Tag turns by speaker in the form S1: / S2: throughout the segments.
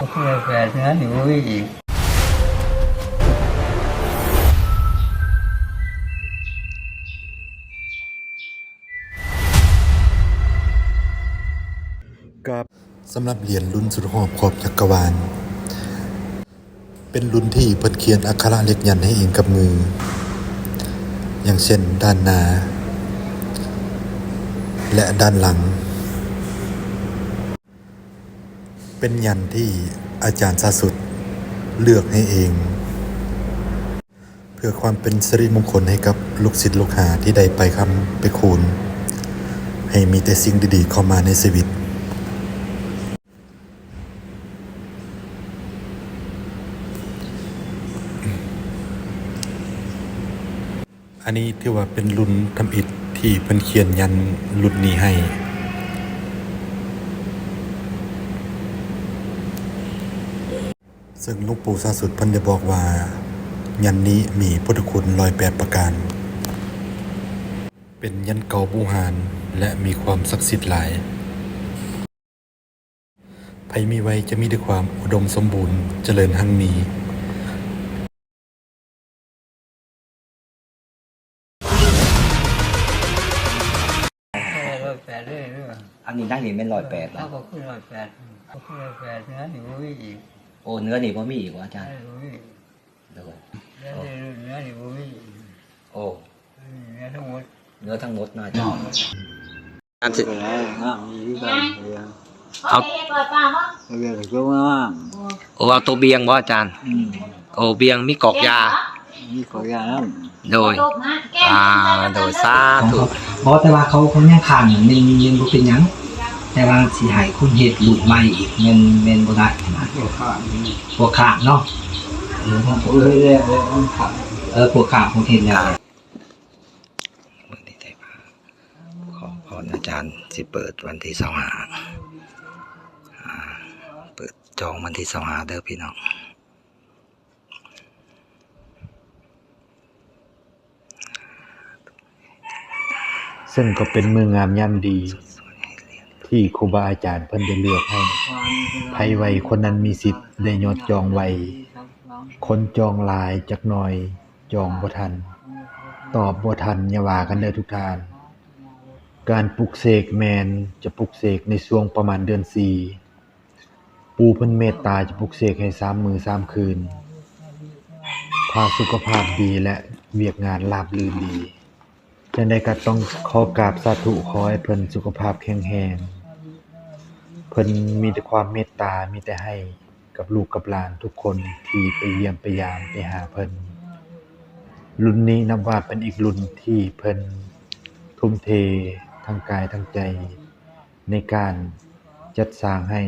S1: ก็คือแปดเนื้อหนูอีก
S2: กับสำหรับเหรียญรุ่นสุดหอบขอบจักรวาลเป็นรุ่นที่เพิ่นเขียนอักขระเล็กยันต์ให้เองกับมืออย่างเช่นด้านหน้าและด้านหลังเป็นยันต์ที่อาจารย์สาสุดเลือกให้เองเพื่อความเป็นสิริมงคลให้กับลูกศิษย์ลูกหาที่ได้ไปคำไปคูณให้มีแต่สิ่งดีๆเข้ามาในชีวิตอันนี้ถือว่าเป็นรุ่นทำอิฐที่เพิ่นเขียนยันรุ่นนี้ให้ซึ่งหลวงปู่สาสุดเพิ่นได้บอกว่ายันนี้มีพุทธคุณ108ประการเป็นยันเก่าโบราณและมีความศักดิ์สิทธิ์หลายไผมีไว้จะมีด้วยความอุดมสมบูรณ์เจริญหั่งมี
S1: 108เลยหรือเปล่า
S3: อันนี้นั่งนี่เป็น108แล้ว
S1: ก็คือ108ก็คือ108เนื้อหนูอีก
S3: โอ้เนื้อนี่บ่มีอีกว่าอาจารย์
S1: เนื้อหนูอีก
S3: เดี๋ยวก่อน
S1: เนื้อหนูอีก
S3: โอ้
S1: เนื้อทั้งหมด
S3: เนื้อทั้งหมดน่าจะอันสิ
S1: ไปแล้วมีที่กัน
S3: เอา
S1: เรียกจุ๊บมาก
S3: โอ้เอาตัวเบียงบ่อาจารย์โอ้เบียงมีกอกยา
S1: มีขอยาน้
S3: โดยโดยสาธุ
S4: เพราะแต่ว่าเขายังขาดอย่างนึงยังบ่เป็นหยังแต่ว่าสิให้คุณเฮ็ดลูกใหม่อีกแม่นบ่ได้นะ
S1: ำพวกข้า
S4: พวกขาดเนาะ
S1: ผมเลยเรียกเลยมันขาด
S4: พวกขาดผมเฮ็ดแล้ว
S3: มื้อนี้ได้มาขอพรอาจารย์สิเปิดวันที่25เปิดจองวันที่25เด้อพี่น้อง
S2: ซึ่งก็เป็นมืองามยามดีที่ครูบาอาจารย์เพิ่นได้เลือกให้ไผไวคนนั้นมีสิทธิ์ได้ยอดจองไวคนจองหลายจักหน่อยจองบ่ทันตอบบ่ทันอย่าว่ากันเด้อทุกท่านการปลุกเสกแมนจะปลุกเสกในช่วงประมาณเดือน4ปู่เพิ่นเมตตาจะปลุกเสกให้3มื้อ3คืนถ้าสุขภาพดีและเวียกงานราบรื่นดีจังได๋ก็ต้องขอกราบสาธุขอให้เพิ่นสุขภาพแข็งแรงเพิ่นมีแต่ความเมตตามีแต่ให้กับลูกกับหลานทุกคนที่ไปเยี่ยมไปยามไปหาเพิ่นรุ่นนี้นับว่าเป็นอีกรุ่นที่เพิ่นทุ่มเททั้งกายทั้งใจในการจัดสร้างให้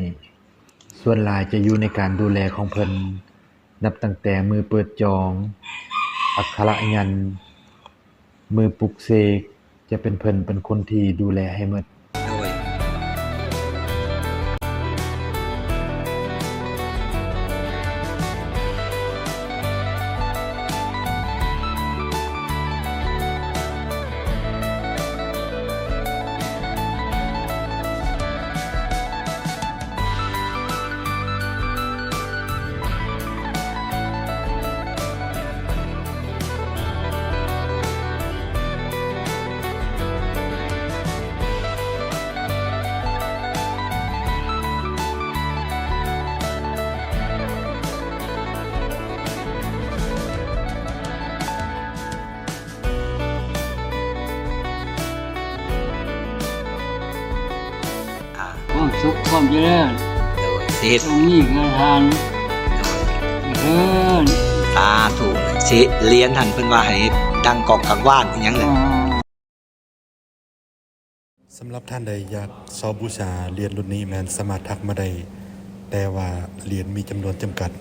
S2: ส่วนหลายจะอยู่ในการดูแลของเพิ่นนับตั้งแต่มือเปิดจองอักขระยันต์มือปลุกเสกจะเป็นเพิ่นเป็นคนที่ดูแลให้หมด
S3: โดย
S1: ความสุขความเจริญ
S3: โดยสิ
S1: ตรงนี้กระทานเพิ่น
S3: สาธุสิเรียนหันเพิ่นว่าให้ดังกอกกังวานอีหยังเลย
S2: สำหรับท่านใดอยากเช่าบูชาเหรียญรุ่นนี้แม่นสามารถทักมาได้แต่ว่าเหรียญมีจำนวนจำกัด